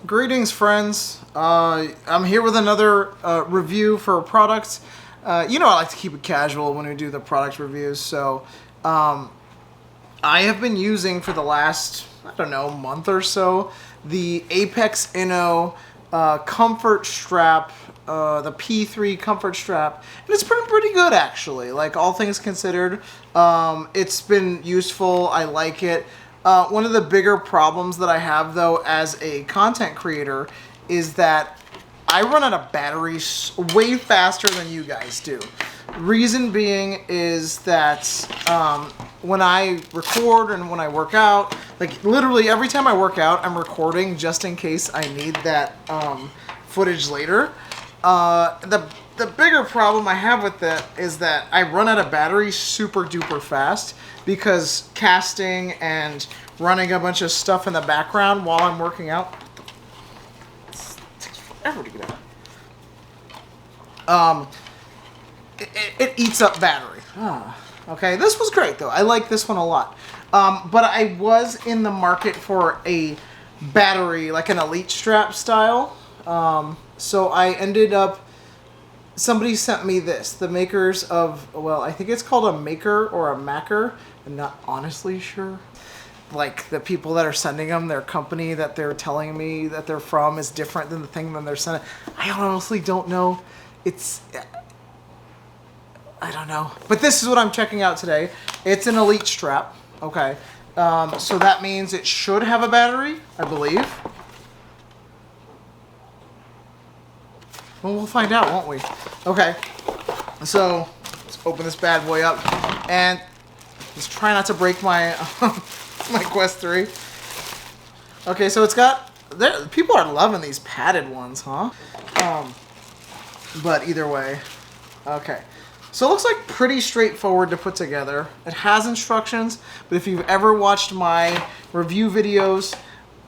Greetings, friends. I'm here with another review for a product. You know I like to keep it casual when we do the product reviews, so I have been using for the last, I don't know, month or so, the Apex Inno comfort strap, the P3 comfort strap, and it's pretty good actually. Like, all things considered, it's been useful. I like it. One of the bigger problems that I have, though, as a content creator is that I run out of batteries way faster than you guys do. Reason being is that when I record and when I work out, like literally every time I work out, I'm recording just in case I need that footage later. The bigger problem I have with that is that I run out of battery super duper fast because casting and running a bunch of stuff in the background while I'm working out, it takes forever to get out. It eats up battery. Okay, this was great though. I like this one a lot. But I was in the market for a battery, like an Elite strap style. So I ended up, somebody sent me this, the makers of, well, I think it's called a Maeker or a Maeker. I'm not honestly sure. Like, the people that are sending them, their company that they're telling me that they're from is different than the thing that they're sending. I honestly don't know. I don't know. But this is what I'm checking out today. It's an Elite strap. Okay. So that means it should have a battery, I believe. Well, we'll find out, won't we? Okay. So, let's open this bad boy up. And just try not to break my my Quest 3. Okay, so it's got... people are loving these padded ones, huh? But either way. Okay. So it looks like pretty straightforward to put together. It has instructions, but if you've ever watched my review videos,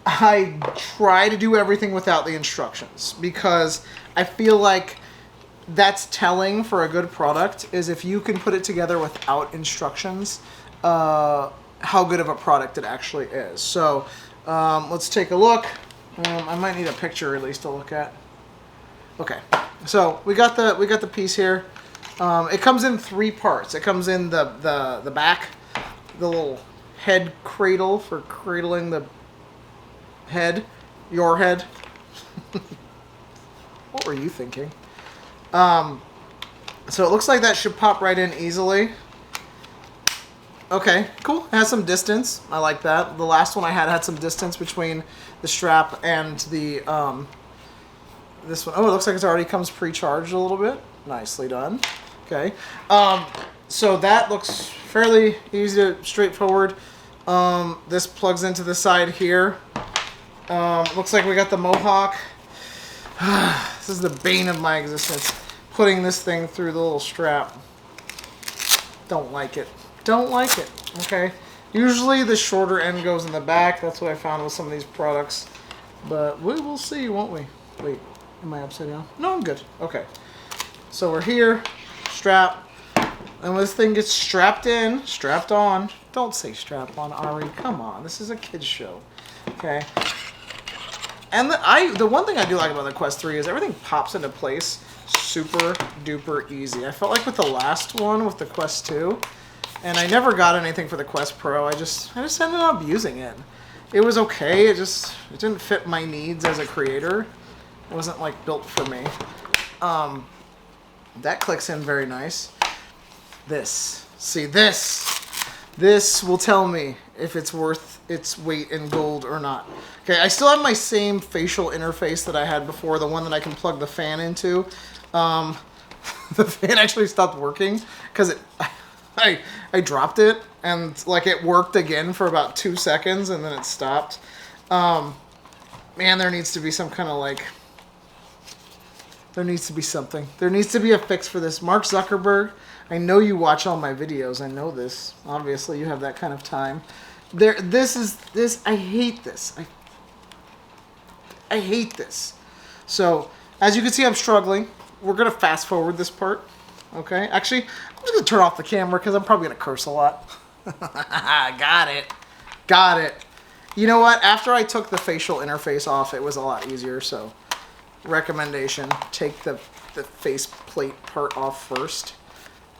I try to do everything without the instructions because I feel like that's telling for a good product is if you can put it together without instructions, how good of a product it actually is. So let's take a look. I might need a picture at least to look at. Okay, so we got the piece here. It comes in 3 parts. It comes in the back, the little head cradle for cradling the head, your head. What were you thinking? So it looks like that should pop right in easily. Okay, cool. It has some distance. I like that. The last one I had some distance between the strap and the this one. Oh, it looks like it already comes pre-charged a little bit. Nicely done. Okay. So that looks fairly easy to straightforward. This plugs into the side here. Looks like we got the Mohawk. This is the bane of my existence. Putting this thing through the little strap. Don't like it. Don't like it. Okay. Usually the shorter end goes in the back. That's what I found with some of these products. But we will see, won't we? Wait, am I upside down? No, I'm good. Okay. So we're here. Strap. And when this thing gets strapped in, strapped on. Don't say strap on, Ari. Come on. This is a kid's show. Okay. And the one thing I do like about the Quest 3 is everything pops into place super duper easy. I felt like with the last one, with the Quest 2, and I never got anything for the Quest Pro. I just ended up using it. It was okay. It didn't fit my needs as a creator. It wasn't like built for me. That clicks in very nice. This will tell me if it's worth its weight in gold or not. Okay, I still have my same facial interface that I had before, the one that I can plug the fan into. The fan actually stopped working because I dropped it and like it worked again for about 2 seconds and then it stopped. Man, there needs to be some kind of like... There needs to be something. There needs to be a fix for this. Mark Zuckerberg, I know you watch all my videos. I know this. Obviously, you have that kind of time. I hate this. I hate this. So, as you can see, I'm struggling. We're going to fast forward this part. Okay? Actually, I'm just going to turn off the camera because I'm probably going to curse a lot. Got it. You know what? After I took the facial interface off, it was a lot easier. So, recommendation: take the face plate part off first,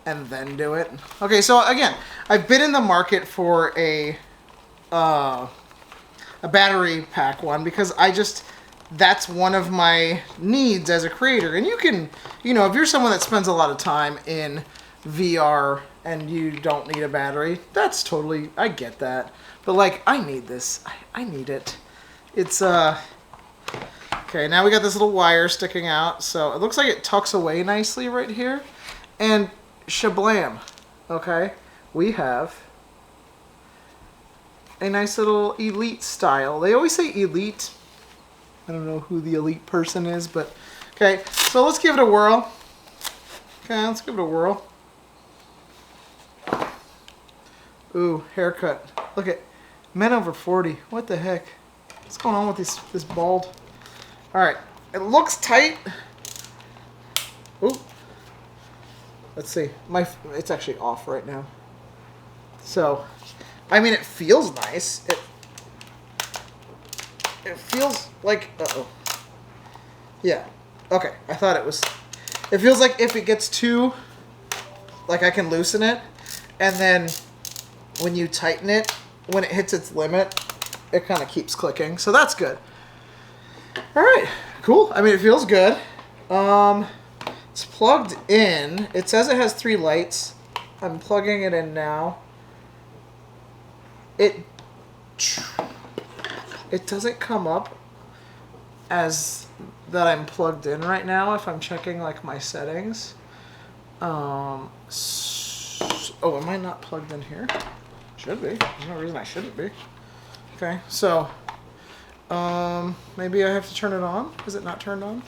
and then do it. Okay, so again, I've been in the market for a battery pack one because that's one of my needs as a creator. And you can, if you're someone that spends a lot of time in VR and you don't need a battery, that's totally, I get that. But like, I need this. I need it. It's, okay, now we got this little wire sticking out. So it looks like it tucks away nicely right here. And shablam. Okay, we have a nice little elite style. They always say elite. I don't know who the elite person is, but okay. So let's give it a whirl. Okay, let's give it a whirl. Ooh, haircut. Look at men over 40. What the heck? What's going on with this bald? All right, it looks tight. Ooh. Let's see. It's actually off right now. So, I mean, it feels nice. It feels like, yeah. Okay, I thought it was. It feels like if it gets too, like I can loosen it, and then when you tighten it, when it hits its limit, it kind of keeps clicking. So that's good. All right, cool. I mean, it feels good. It's plugged in. It says it has 3 lights. I'm plugging it in now. It doesn't come up as that I'm plugged in right now if I'm checking like my settings. Oh, am I not plugged in here? Should be. There's no reason I shouldn't be. Okay, so maybe I have to turn it on. Is it not turned on?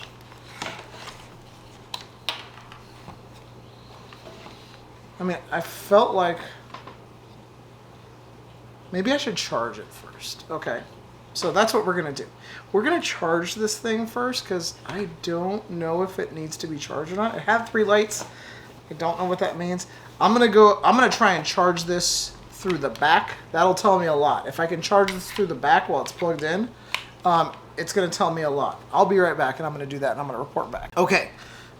I mean, I felt like maybe I should charge it first. Okay, so that's what we're going to do. We're going to charge this thing first because I don't know if it needs to be charged or not. It had 3 lights. I don't know what that means. I'm going to try and charge this through the back. That'll tell me a lot. If I can charge this through the back while it's plugged in, it's going to tell me a lot. I'll be right back and I'm going to do that and I'm going to report back. Okay,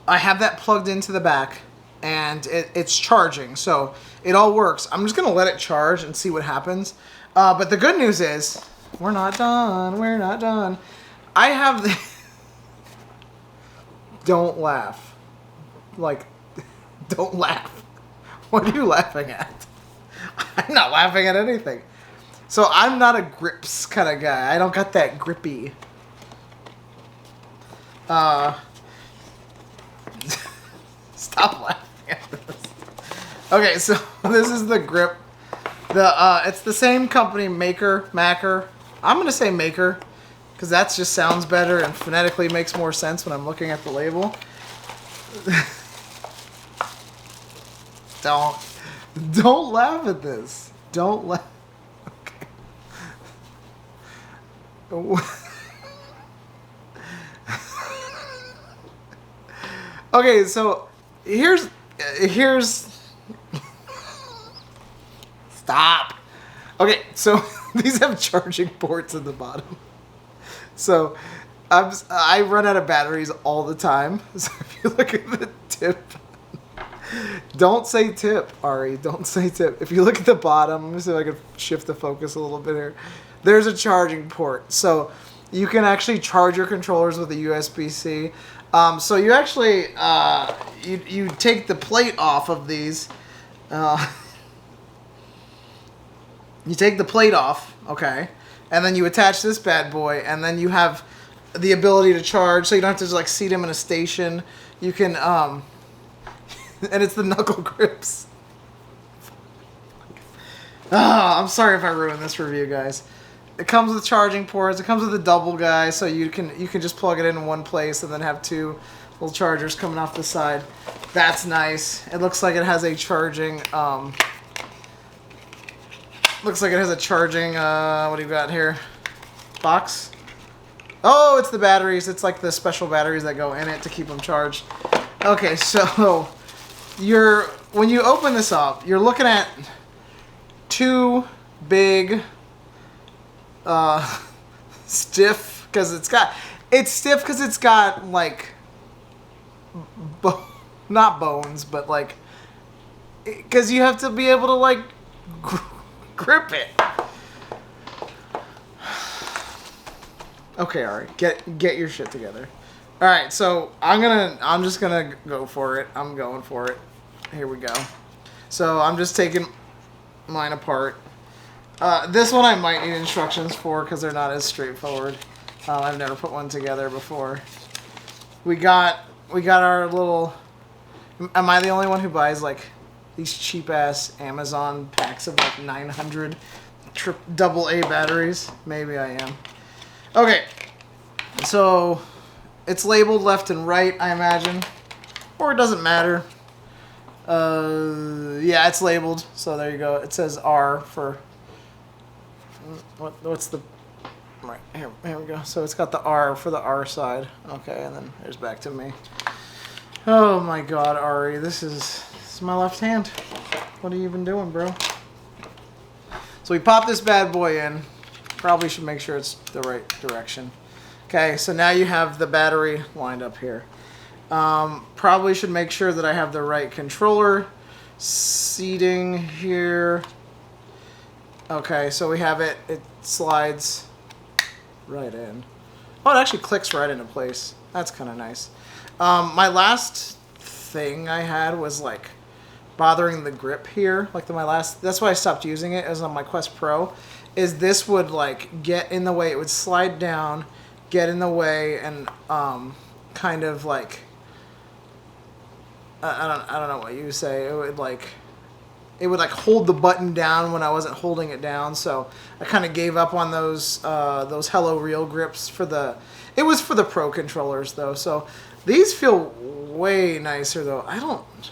I have that plugged into the back. And it's charging, so it all works. I'm just gonna let it charge and see what happens. But the good news is, we're not done. We're not done. I have the don't laugh. Like, don't laugh. What are you laughing at? I'm not laughing at anything. So I'm not a grips kind of guy. I don't got that grippy. Stop laughing. Okay, so this is the grip. It's the same company, Maeker. I'm gonna say Maeker because that just sounds better and phonetically makes more sense when I'm looking at the label. Don't laugh at this. Don't laugh. Okay. Okay, so here's stop. Okay, so these have charging ports at the bottom. So I run out of batteries all the time. So if you look at the tip, don't say tip, Ari. Don't say tip. If you look at the bottom, let me see if I can shift the focus a little bit here. There's a charging port. So you can actually charge your controllers with a USB-C. So you actually, you take the plate off of these. You take the plate off, okay, and then you attach this bad boy, and then you have the ability to charge, so you don't have to just, like, seat them in a station. You can, and it's the knuckle grips. I'm sorry if I ruined this review, guys. It comes with charging ports. It comes with a double guy, so you can just plug it in one place and then have 2 little chargers coming off the side. That's nice. It looks like it has a charging. Looks like it has a charging. What do you got here? Box. Oh, it's the batteries. It's like the special batteries that go in it to keep them charged. Okay, so when you open this up, you're looking at 2 big Stiff because it's stiff because it's got like not bones, but like because you have to be able to like grip it. Okay, Ari, get your shit together. All right, so I'm just gonna go for it. I'm going for it. Here we go. So I'm just taking mine apart. This one I might need instructions for because they're not as straightforward. I've never put one together before. We got our little. Am I the only one who buys like these cheap ass Amazon packs of like 900 AA batteries? Maybe I am. Okay, so it's labeled left and right, I imagine, or it doesn't matter. Yeah, it's labeled, so there you go. It says R for what's the right here? Here we go. So it's got the R for the R side. Okay, and then there's back to me. Oh my God, Ari, this is my left hand. What are you even doing, bro? So we pop this bad boy in. Probably should make sure it's the right direction. Okay, so now you have the battery lined up here. Probably should make sure that I have the right controller seating here. Okay, so we have it. It slides right in. Oh, it actually clicks right into place. That's kind of nice. My last thing I had was like bothering the grip here. Like that's why I stopped using it. It was on my Quest Pro. Is this would like get in the way. It would slide down, get in the way, and kind of like I don't know what you say. It would like hold the button down when I wasn't holding it down. So I kind of gave up on those Hello Real grips for the. It was for the Pro controllers though. So these feel way nicer though. I don't.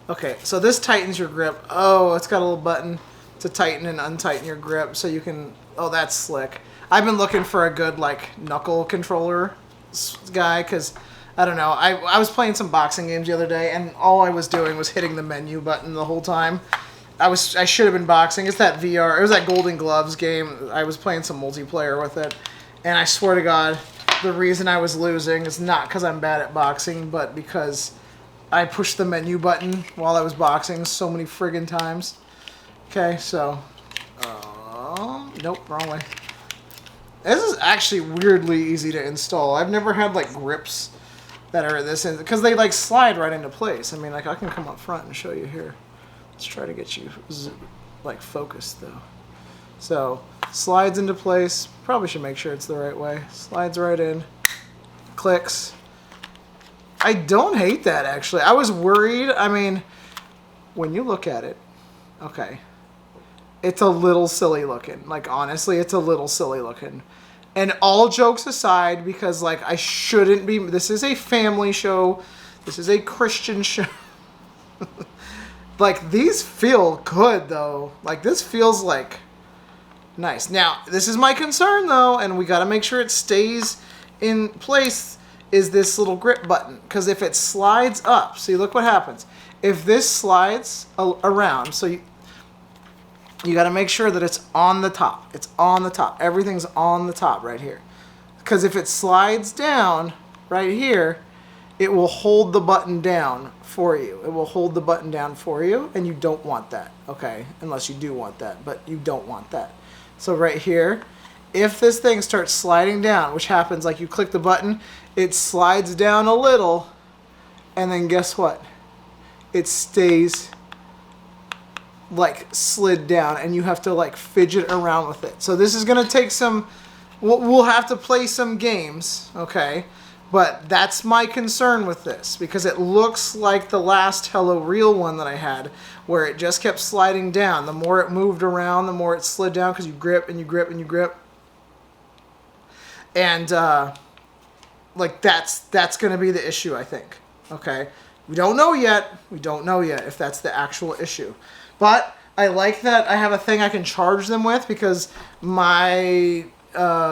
Okay, so this tightens your grip. Oh, it's got a little button to tighten and untighten your grip so you can. Oh, that's slick. I've been looking for a good like knuckle controller guy because I don't know. I was playing some boxing games the other day and all I was doing was hitting the menu button the whole time. I should have been boxing. It's that VR. It was that Golden Gloves game. I was playing some multiplayer with it, and I swear to God, the reason I was losing is not because I'm bad at boxing, but because I pushed the menu button while I was boxing so many friggin' times. Okay, so nope, wrong way. This is actually weirdly easy to install. I've never had like grips that are this because they like slide right into place. I mean, like I can come up front and show you here. Let's try to get you like focused though. So slides into place. Probably should make sure it's the right way. Slides right in. Clicks. I don't hate that actually. I was worried. I mean, when you look at it, okay, it's a little silly looking. Like honestly, it's a little silly looking. And all jokes aside, because like I shouldn't be. This is a family show. This is a Christian show. Like these feel good though. Like this feels like nice. Now this is my concern though, and we got to make sure it stays in place. Is this little grip button? Because if it slides up, see, look what happens. If this slides around, so you got to make sure that it's on the top. It's on the top. Everything's on the top right here. Because if it slides down right here, it will hold the button down for you. It will hold the button down for you, and you don't want that, okay? Unless you do want that, but you don't want that. So right here, if this thing starts sliding down, which happens like you click the button, it slides down a little, and then guess what? It stays like slid down, and you have to like fidget around with it. So this is gonna take some. We'll have to play some games, okay? But that's my concern with this because it looks like the last Hello Real one that I had, where it just kept sliding down. The more it moved around, the more it slid down because you grip and you grip and you grip. And like that's going to be the issue, I think. Okay, we don't know yet. We don't know yet if that's the actual issue. But I like that I have a thing I can charge them with because my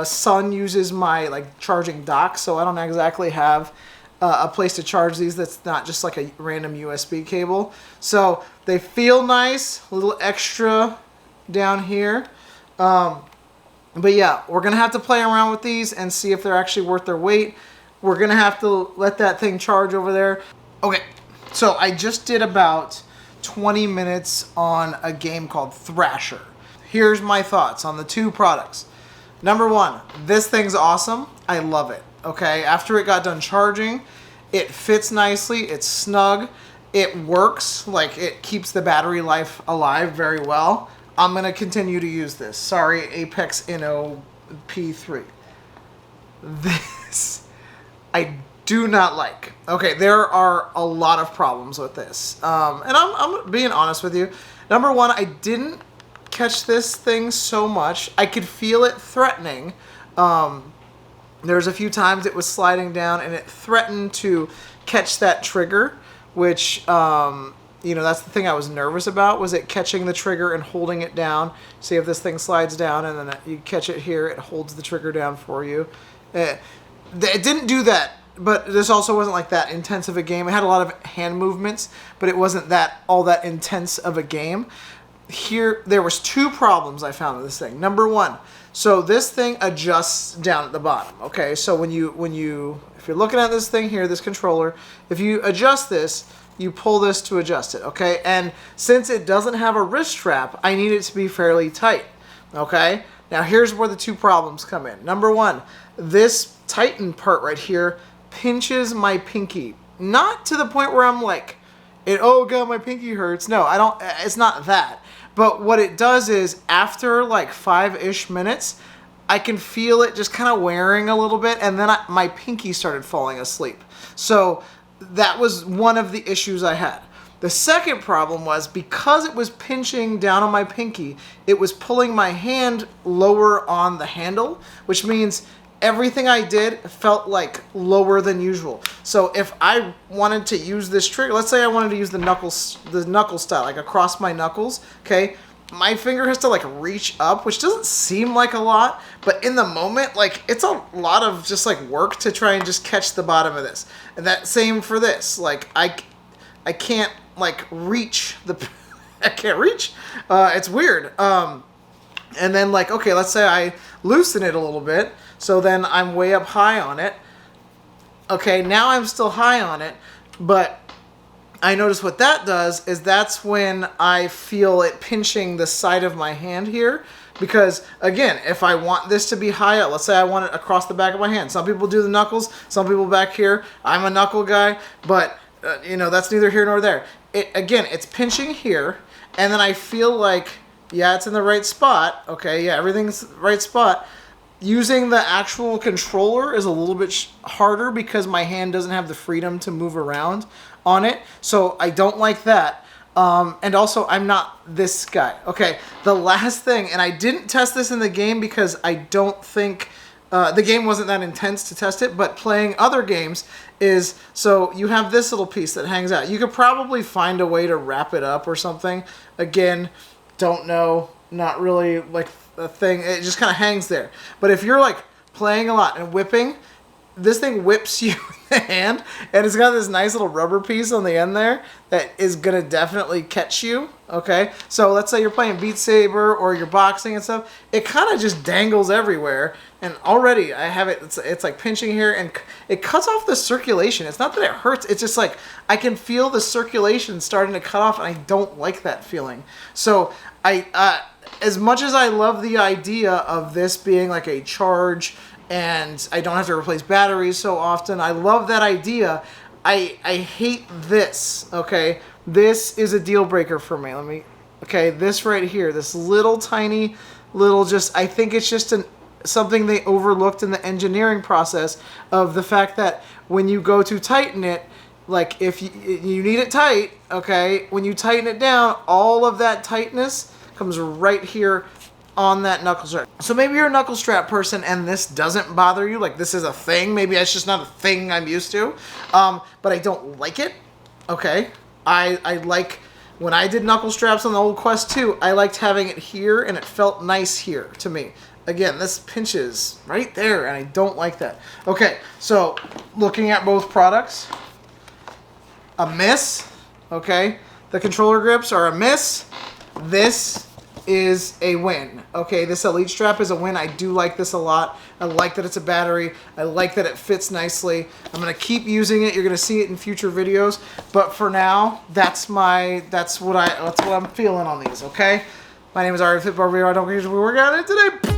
son uses my like charging dock, so I don't exactly have a place to charge these that's not just like a random USB cable. So they feel nice, a little extra down here. But yeah, we're going to have to play around with these and see if they're actually worth their weight. We're going to have to let that thing charge over there. Okay, so I just did about 20 minutes on a game called Thrasher. Here's my thoughts on the two products. Number one, this thing's awesome. I love it. Okay, after it got done charging, it fits nicely. It's snug. It works. Like, it keeps the battery life alive very well. I'm going to continue to use this. Sorry, Apex Inno P3. This I do not like. Okay, there are a lot of problems with this. And I'm being honest with you. Number one, I didn't catch this thing so much. I could feel it threatening. There's a few times it was sliding down and it threatened to catch that trigger, which... you know, that's the thing I was nervous about, was it catching the trigger and holding it down. See if this thing slides down and then you catch it here, it holds the trigger down for you. It didn't do that, but this also wasn't like that intense of a game. It had a lot of hand movements, but it wasn't all that intense of a game. Here, there was two problems I found with this thing. Number one, so this thing adjusts down at the bottom. Okay, so if you're looking at this thing here, this controller, if you adjust this, you pull this to adjust it, okay? And since it doesn't have a wrist strap, I need it to be fairly tight, okay? Now here's where the two problems come in. Number one, this tighten part right here pinches my pinky. Not to the point where I'm like, oh god, my pinky hurts. No, I don't, it's not that. But what it does is, after like 5-ish minutes, I can feel it just kind of wearing a little bit, and then my pinky started falling asleep. So that was one of the issues I had. The second problem was, because it was pinching down on my pinky, it was pulling my hand lower on the handle, which means everything I did felt like lower than usual. So if I wanted to use this trigger, let's say I wanted to use the knuckle style, like across my knuckles, okay? My finger has to like reach up, which doesn't seem like a lot, but in the moment, like, it's a lot of just like work to try and just catch the bottom of this. And that same for this. Like, I can't like reach I can't reach. It's weird. And then like, okay, let's say I loosen it a little bit, so then I'm way up high on it. Okay, now I'm still high on it, but I notice what that does is that's when I feel it pinching the side of my hand here. Because, again, if I want this to be high up, let's say I want it across the back of my hand. Some people do the knuckles, some people back here. I'm a knuckle guy, but, you know, that's neither here nor there. Again, it's pinching here, and then I feel like, yeah, it's in the right spot. Okay, yeah, everything's the right spot. Using the actual controller is a little bit harder because my hand doesn't have the freedom to move around on it. So I don't like that. And also, I'm not this guy. Okay, the last thing, and I didn't test this in the game because I don't think the game wasn't that intense to test it, but playing other games is, so you have this little piece that hangs out. You could probably find a way to wrap it up or something. Again, don't know, not really like a thing. It just kind of hangs there. But if you're like playing a lot and whipping, this thing whips you in the hand, and it's got this nice little rubber piece on the end there that is going to definitely catch you, okay? So let's say you're playing Beat Saber or you're boxing and stuff. It kind of just dangles everywhere, and already I have it, it's like pinching here, and it cuts off the circulation. It's not that it hurts, it's just like I can feel the circulation starting to cut off, and I don't like that feeling. So as much as I love the idea of this being like a charge, and I don't have to replace batteries so often, I love that idea. I hate this, okay? This is a deal breaker for me. Okay, this right here, this little tiny little I think it's just something they overlooked in the engineering process of the fact that when you go to tighten it, like if you need it tight, okay, when you tighten it down, all of that tightness comes right here on that knuckle strap. So maybe you're a knuckle strap person and this doesn't bother you, like this is a thing, maybe it's just not a thing I'm used to, but I don't like it, okay? I like, when I did knuckle straps on the old Quest 2, I liked having it here and it felt nice here to me. Again, this pinches right there and I don't like that. Okay, so looking at both products, a miss, okay? The controller grips are a miss. This is a win. Okay, this Elite strap is a win. I do like this a lot. I like that it's a battery. I like that it fits nicely. I'm gonna keep using it. You're gonna see it in future videos. But for now, that's what I'm feeling on these. Okay. My name is Ari Fit Barber. I don't care if we work on it today.